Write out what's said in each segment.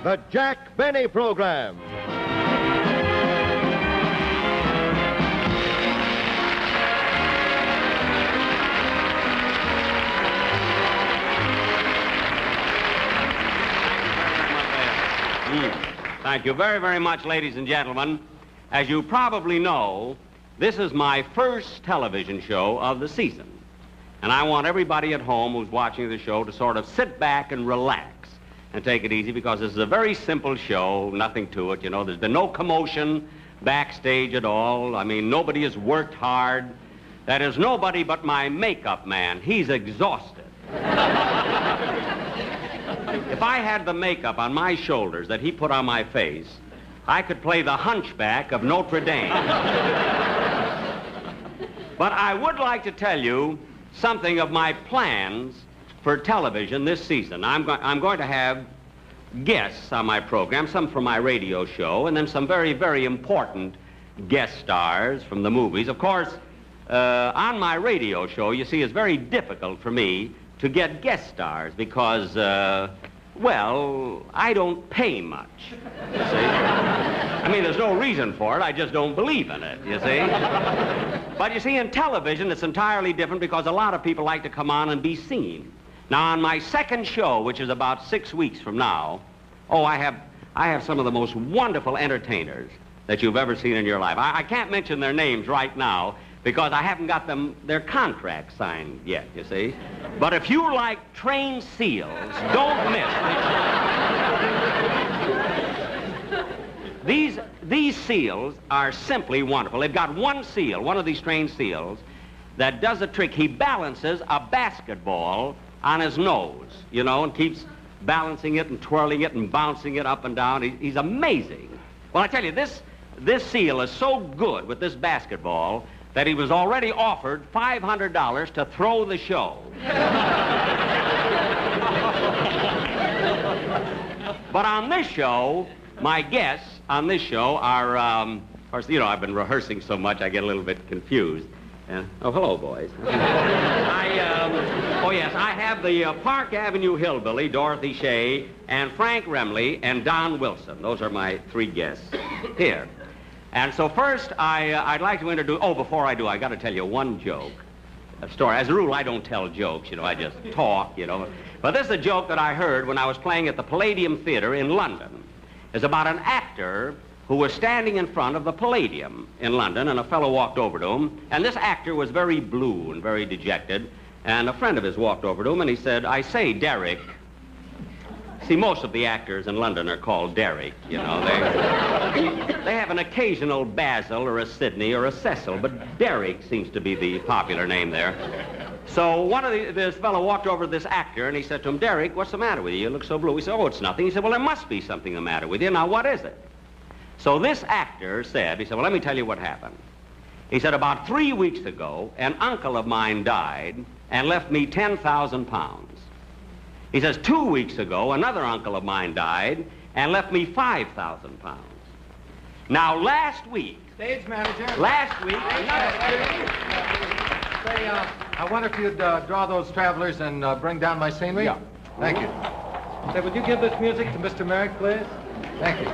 The Jack Benny Program. Thank you very, very much, ladies and gentlemen. As you probably know, this is my first television show of the season. And I want everybody at home who's watching the show to sort of sit back and relax and take it easy, because this is a very simple show, nothing to it. You know, there's been no commotion backstage at all. I mean, nobody has worked hard. That is, nobody but my makeup man. He's exhausted. If I had the makeup on my shoulders that he put on my face, I could play the hunchback of Notre Dame. But I would like to tell you something of my plans for television this season. I'm going to have guests on my program, some from my radio show, and then some very, very important guest stars from the movies. Of course, on my radio show, you see, it's very difficult for me to get guest stars because, well, I don't pay much, you see. I mean, there's no reason for it. I just don't believe in it, you see. But you see, in television, it's entirely different because a lot of people like to come on and be seen. Now, on my second show, which is about 6 weeks from now, I have some of the most wonderful entertainers that you've ever seen in your life. I can't mention their names right now because I haven't got their contracts signed yet, you see. But if you like trained seals, don't miss it. These seals are simply wonderful. They've got one seal, one of these trained seals, that does a trick. He balances a basketball on his nose, you know, and keeps balancing it and twirling it and bouncing it up and down. He's amazing. Well, I tell you, this seal is so good with this basketball that he was already offered $500 to throw the show. But on this show, my guests on this show are, of course, you know, I've been rehearsing so much I get a little bit confused. Oh, hello, boys. I have the Park Avenue Hillbilly, Dorothy, Shay, and Frank Remley, and Don Wilson. Those are my three guests here. And so first, I'd like to introduce, before I do, I got to tell you one joke, a story. As a rule, I don't tell jokes, you know, I just talk, you know. But this is a joke that I heard when I was playing at the Palladium Theater in London. It's about an actor who was standing in front of the Palladium in London, and a fellow walked over to him, and this actor was very blue and very dejected, and a friend of his walked over to him, and he said, "I say, Derek." See, most of the actors in London are called Derek, you know. They have an occasional Basil or a Sidney or a Cecil, but Derek seems to be the popular name there. So this fellow walked over to this actor, and he said to him, "Derek, what's the matter with you? You look so blue." He said, "Oh, it's nothing." He said, "Well, there must be something the matter with you. Now, what is it?" So this actor said, "Well, let me tell you what happened." He said, "About 3 weeks ago, an uncle of mine died and left me 10,000 pounds. He says, 2 weeks ago, another uncle of mine died and left me 5,000 pounds. Now, last week..." Stage manager. Last week... Say, I wonder if you'd draw those travelers and bring down my scenery? Yeah. Thank you. Say, would you give this music to Mr. Merrick, please? Thank you.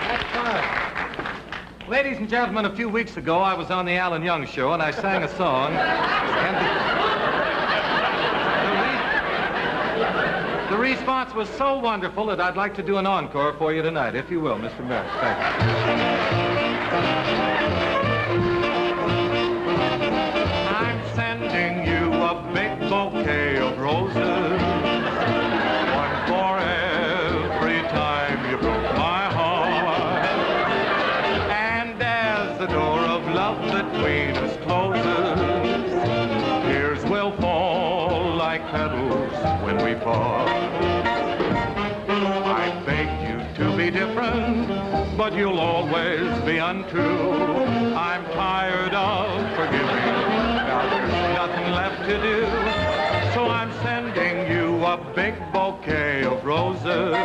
That's fine. Ladies and gentlemen, a few weeks ago, I was on the Alan Young Show, and I sang a song, and the response was so wonderful that I'd like to do an encore for you tonight, if you will, Mr. Merrick. Thank you. I'm sending you a big bouquet of roses, one for every time you broke my heart. And as the door of love between us closes, tears will fall like petals when we part. I begged you to be different, but you'll always be untrue. I'm tired of forgiving. Now there's nothing left to do. So I'm sending you a big bouquet of roses,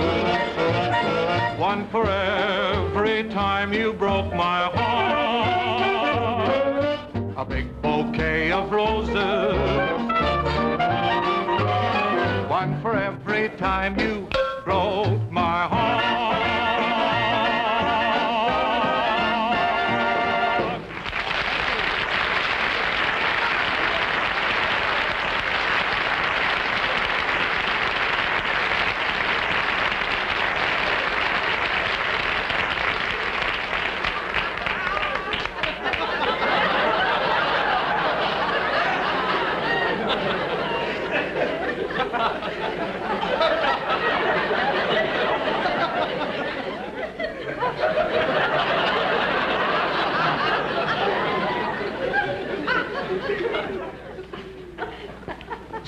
one for every time you broke my heart. A big bouquet of roses, time you broke my heart.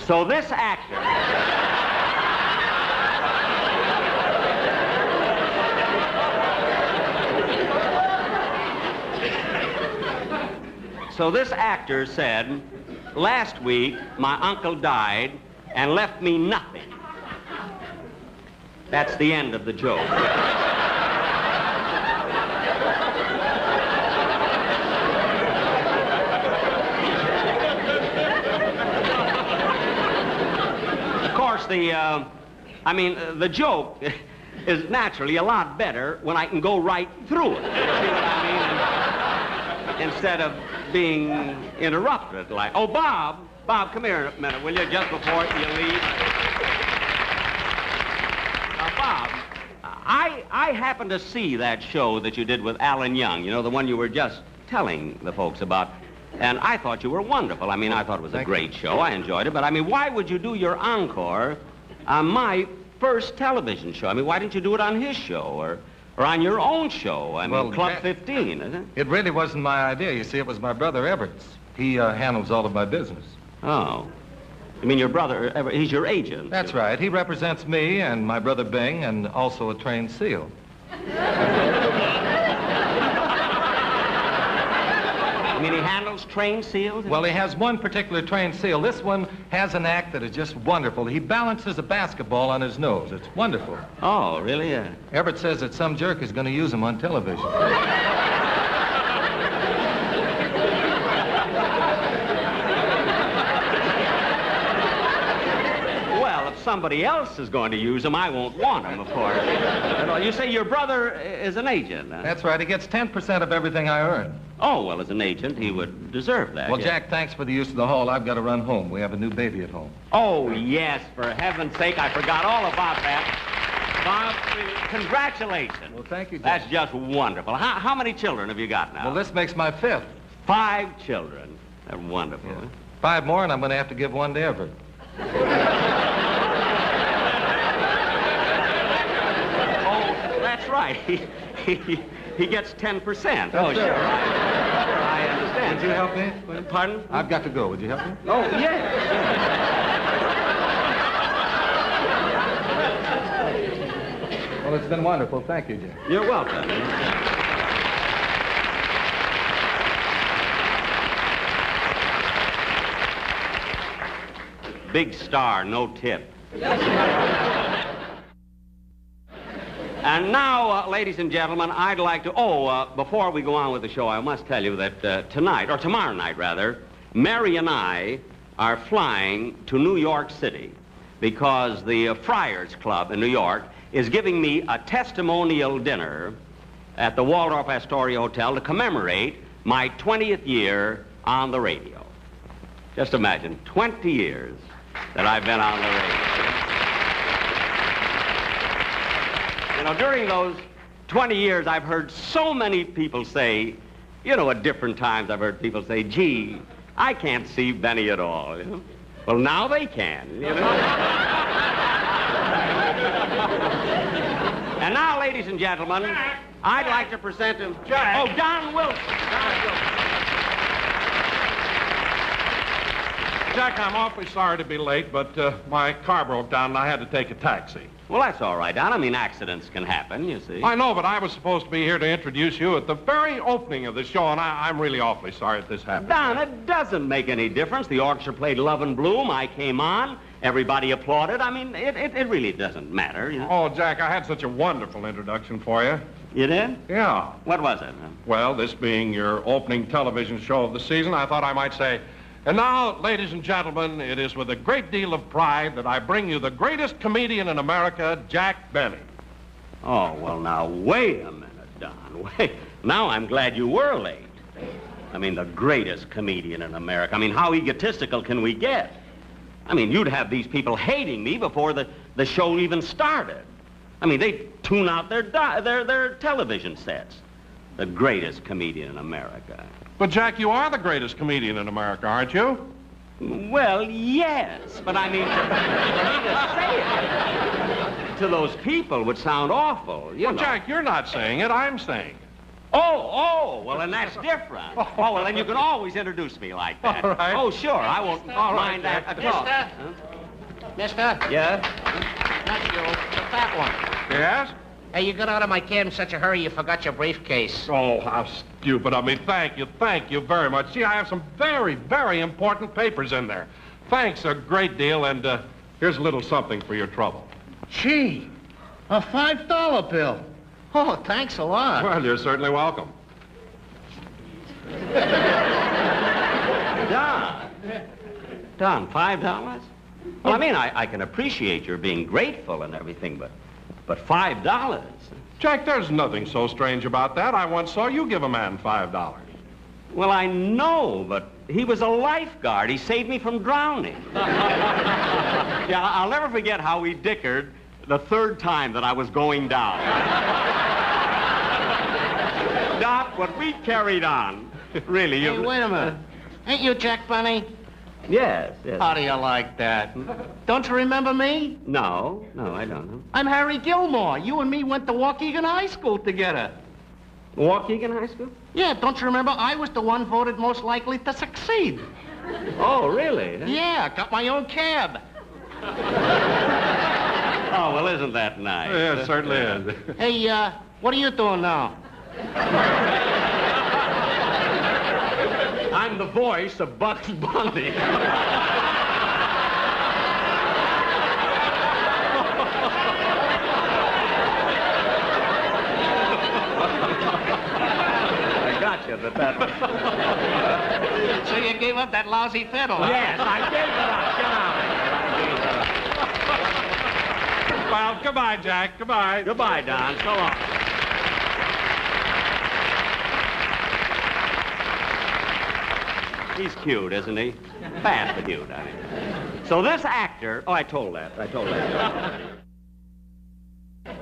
So this actor... So this actor said, last week my uncle died and left me nothing. That's the end of the joke. Of course, the joke is naturally a lot better when I can go right through it. You see what I mean? Instead of being interrupted, like, oh, Bob, come here a minute, will you, just before you leave? Bob, I happened to see that show that you did with Alan Young, you know, the one you were just telling the folks about, and I thought you were wonderful. I mean, I thought it was a great show. I enjoyed it, but, I mean, why would you do your encore on my first television show? I mean, why didn't you do it on his show, or on your own show? I mean, well, Club 15, isn't it? It really wasn't my idea. You see, it was my brother Everett's. He handles all of my business. Oh. You mean your brother, he's your agent? That's right. He represents me and my brother Bing and also a trained seal. You mean he handles trained seals? Well, he has one particular trained seal. This one has an act that is just wonderful. He balances a basketball on his nose. It's wonderful. Oh, really? Yeah. Everett says that some jerk is going to use him on television. Well, if somebody else is going to use him, I won't want him, of course. You say your brother is an agent, huh? That's right. He gets 10% of everything I earn. Oh, well, as an agent, he would deserve that. Well, yes. Jack, thanks for the use of the hall. I've got to run home. We have a new baby at home. Oh, yes, for heaven's sake, I forgot all about that. Bob, congratulations. Well, thank you, Jack. That's just wonderful. How many children have you got now? Well, this makes my 5th. 5 children. They're wonderful. Yeah. Huh? 5 more, and I'm going to have to give one to Everett. That's right. He gets 10%. Oh, sure. I understand. Would you help me? Pardon? I've got to go. Would you help me? Oh, yes. Well, it's been wonderful. Thank you, Jack. You're welcome. Big star, no tip. And now, ladies and gentlemen, I'd like to... before we go on with the show, I must tell you that tonight, or tomorrow night, rather, Mary and I are flying to New York City because the Friars Club in New York is giving me a testimonial dinner at the Waldorf Astoria Hotel to commemorate my 20th year on the radio. Just imagine, 20 years that I've been on the radio. You know, during those 20 years, I've heard so many people say, you know, at different times I've heard people say, gee, I can't see Benny at all. You know? Well, now they can, you know. And now, ladies and gentlemen, I'd like to present him... Jack. Oh, Don Wilson. Jack, I'm awfully sorry to be late, but my car broke down and I had to take a taxi. Well, that's all right, Don. I mean, accidents can happen, you see. I know, but I was supposed to be here to introduce you at the very opening of the show, and I'm really awfully sorry that this happened. Don, it doesn't make any difference. The orchestra played Love and Bloom. I came on. Everybody applauded. I mean, it really doesn't matter, you know. Oh, Jack, I had such a wonderful introduction for you. You did? Yeah. What was it? Well, this being your opening television show of the season, I thought I might say, And now, ladies and gentlemen, it is with a great deal of pride that I bring you the greatest comedian in America, Jack Benny. Oh, well, now, wait a minute, Don. Wait. Now I'm glad you were late. I mean, the greatest comedian in America. I mean, how egotistical can we get? I mean, you'd have these people hating me before the show even started. I mean, they'd tune out their television sets. The greatest comedian in America. But, Jack, you are the greatest comedian in America, aren't you? Well, yes, but I mean, to say it to those people would sound awful, you know. Jack, you're not saying it, I'm saying it. Oh, well, then that's different. Oh, well, then you can always introduce me like that. All right. Oh, sure, I won't mind that at all. Mister? Yeah? That's you, the fat one. Yes? Hey, you got out of my cab in such a hurry you forgot your briefcase. Oh, how stupid of me. Thank you very much. See, I have some very, very important papers in there. Thanks a great deal, and here's a little something for your trouble. Gee, a $5 bill. Oh, thanks a lot. Well, you're certainly welcome. Don, $5? Well, I mean, I can appreciate your being grateful and everything, but $5? Jack, there's nothing so strange about that. I once saw you give a man $5. Well, I know, but he was a lifeguard. He saved me from drowning. Yeah, I'll never forget how we dickered the third time that I was going down. Doc, what we carried on, really, Hey, wait a minute. Ain't you Jack Benny? Yes. How do you like that? Don't you remember me? No, I don't know. I'm Harry Gilmore. You and me went to Waukegan High School together. Waukegan High School? Yeah, don't you remember? I was the one voted most likely to succeed. Oh, really? Yeah, got my own cab. Oh, well, isn't that nice? Yeah, it certainly is. Hey, what are you doing now? I'm the voice of Bugs Bunny. I got you, but that... So you gave up that lousy fiddle, huh? Yes, I gave it up. Get out. Well, goodbye, Jack. Goodbye. Goodbye, Don. So long. He's cute, isn't he? Fast cute, I mean. So this actor... Oh, I told that.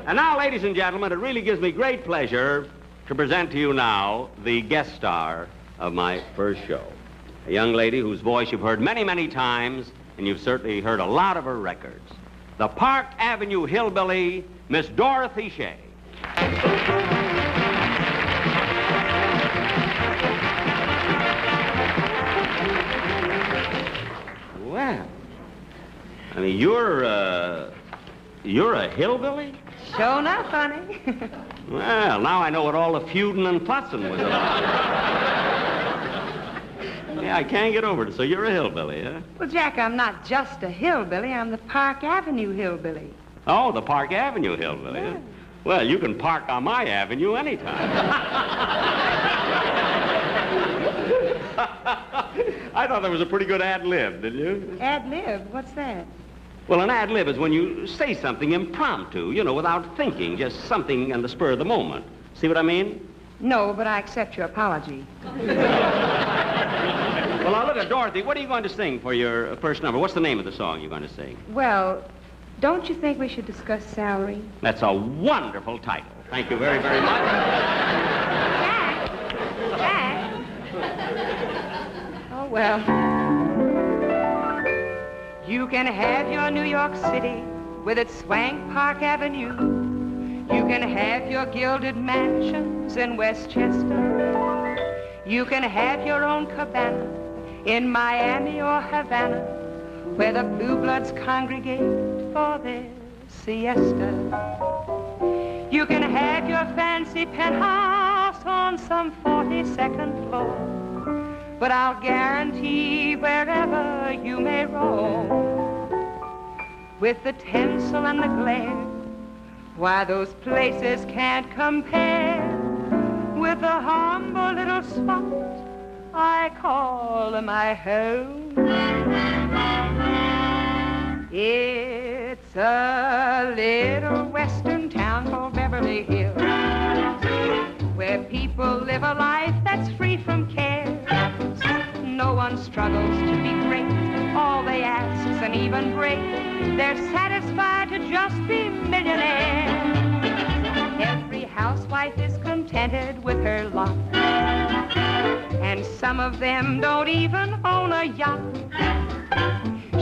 And now, ladies and gentlemen, it really gives me great pleasure to present to you now the guest star of my first show. A young lady whose voice you've heard many, many times, and you've certainly heard a lot of her records. The Park Avenue hillbilly, Miss Dorothy Shay. Well, I mean, you're a hillbilly? Sure enough, honey. Well, now I know what all the feuding and fussing was about. Yeah, I can't get over it. So you're a hillbilly, huh? Well, Jack, I'm not just a hillbilly. I'm the Park Avenue hillbilly. Oh, the Park Avenue hillbilly, huh? Well, you can park on my avenue anytime. I thought that was a pretty good ad-lib, did you? Ad-lib? What's that? Well, an ad-lib is when you say something impromptu, you know, without thinking, just something on the spur of the moment. See what I mean? No, but I accept your apology. Well, now, look at Dorothy. What are you going to sing for your first number? What's the name of the song you're going to sing? Well, don't you think we should discuss salary? That's a wonderful title. Thank you very, very much. Jack! Oh, well. You can have your New York City with its swank Park Avenue. You can have your gilded mansions in Westchester. You can have your own cabana in Miami or Havana, where the blue bloods congregate for their siesta. You can have your fancy penthouse on some 42nd floor, but I'll guarantee wherever you may roam, with the tinsel and the glare, why, those places can't compare with the humble little spot I call my home. It's a little western town called Beverly Hills, where people live a life that's free from cares. No one struggles to be great. All they ask is an even break. They're satisfied to just be millionaires. Every housewife is contented with her lot, and some of them don't even own a yacht.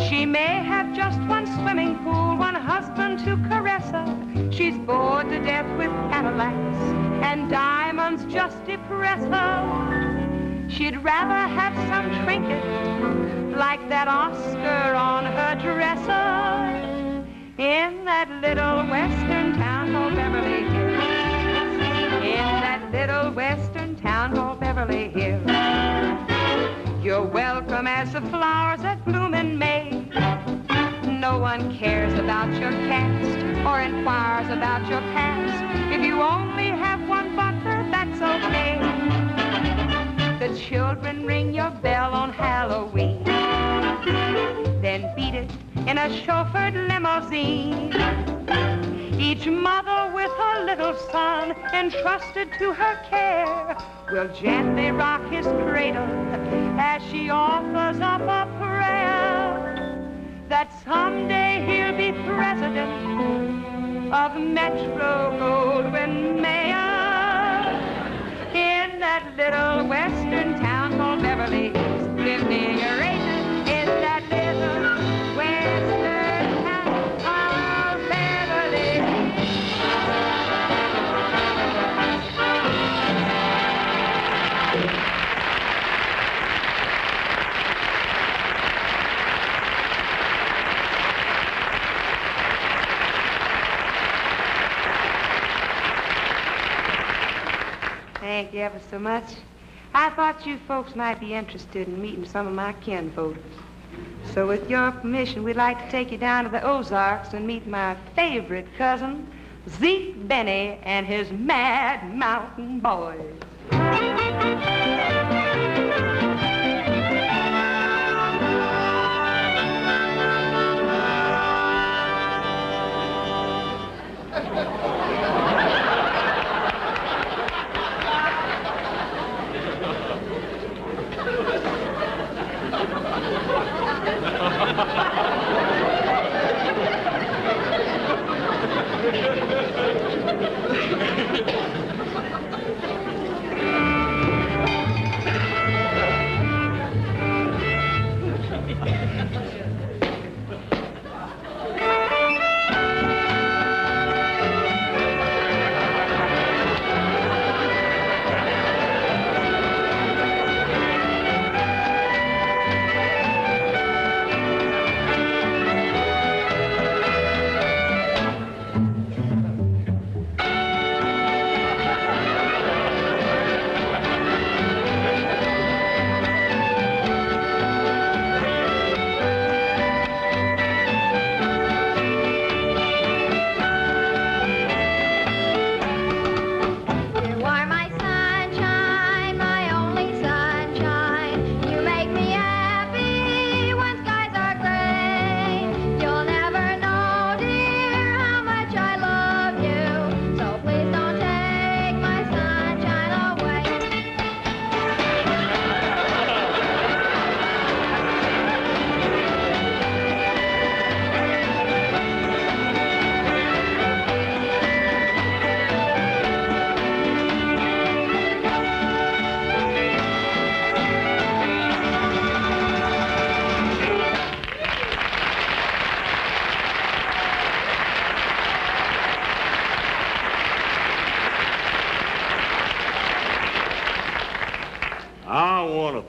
She may have just one swimming pool, one husband to caress her. She's bored to death with Cadillacs, and diamonds just depress her. She'd rather have some trinket like that Oscar on her dresser in that little western town called Beverly Hills. In that little western town called Beverly Hills. You're welcome as the flowers that bloom in May. No one cares about your caste or inquires about your past. If you only have one butler, that's okay. The children ring your bell on Halloween, then beat it in a chauffeured limousine. Each mother with her little son entrusted to her care will gently rock his cradle as she offers up a prayer that someday he'll be president of Metro Goldwyn Mayer in that little western town called Beverly Hills. Living arrangement in that little western town called Beverly Hills. Thank you ever so much. I thought you folks might be interested in meeting some of my kinfolks. So with your permission, we'd like to take you down to the Ozarks and meet my favorite cousin, Zeke Benny and his Mad Mountain Boys.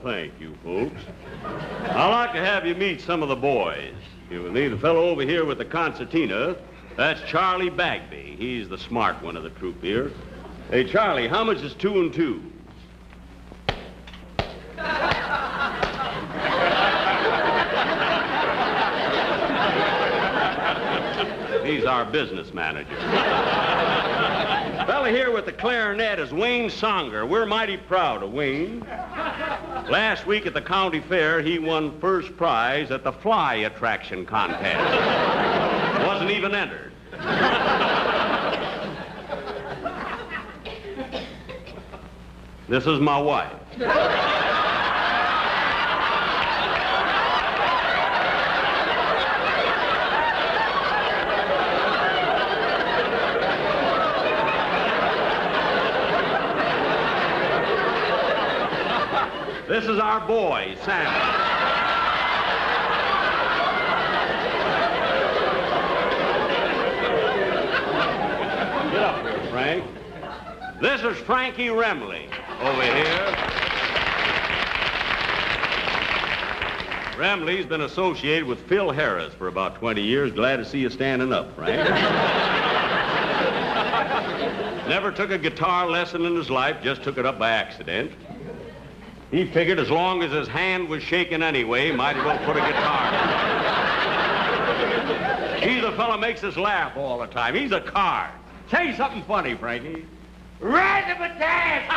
Thank you, folks. I'd like to have you meet some of the boys. You will need the fellow over here with the concertina. That's Charlie Bagby. He's the smart one of the troupe here. Hey, Charlie, how much is 2 and 2? He's our business manager. Fella here with the clarinet is Wayne Songer. We're mighty proud of Wayne. Last week at the county fair, he won first prize at the fly attraction contest. Wasn't even entered. This is my wife. This is our boy, Sam. Get up here, Frank. This is Frankie Remley over here. Remley's been associated with Phil Harris for about 20 years. Glad to see you standing up, Frank. Never took a guitar lesson in his life, just took it up by accident. He figured as long as his hand was shaking anyway, might as well put a guitar in. He's a fella makes us laugh all the time. He's a card. Say something funny, Frankie. Rise up a dance!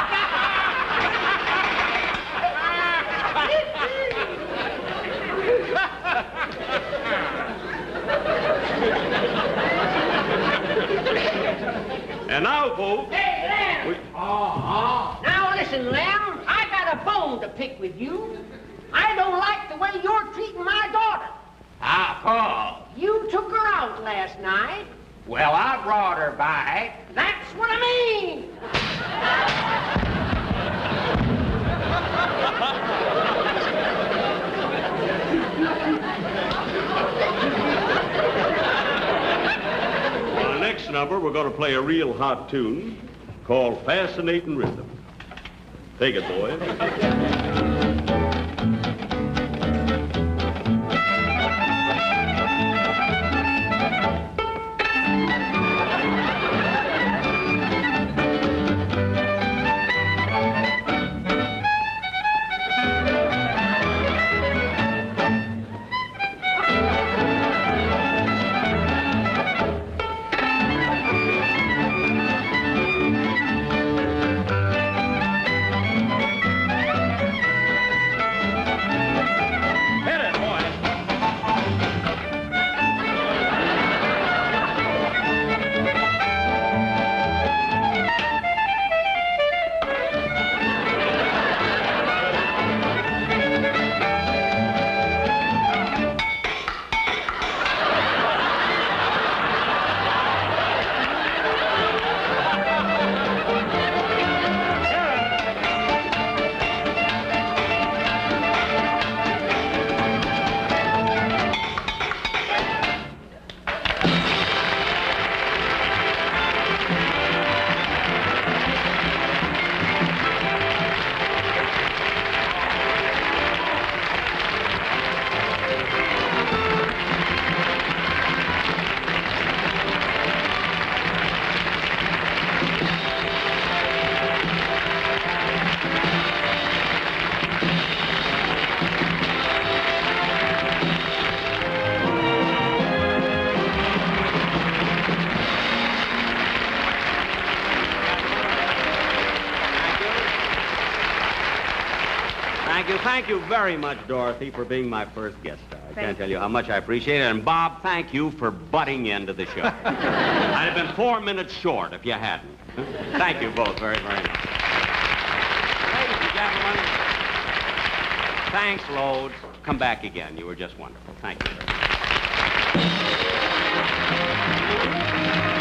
And now, folks... Hey, Lem! Now listen, Lem. I got a bone to pick with you. I don't like the way you're treating my daughter. Paul. You took her out last night. Well, I brought her by. That's what I mean. On the next number, we're going to play a real hot tune called Fascinating Rhythm. Take it, boys. Thank you very much, Dorothy, for being my first guest star. I can't tell you how much I appreciate it. And Bob, thank you for butting into the show. I'd have been 4 minutes short if you hadn't. Thank you both very, very much. Ladies and gentlemen, thanks loads. Come back again. You were just wonderful. Thank you very much.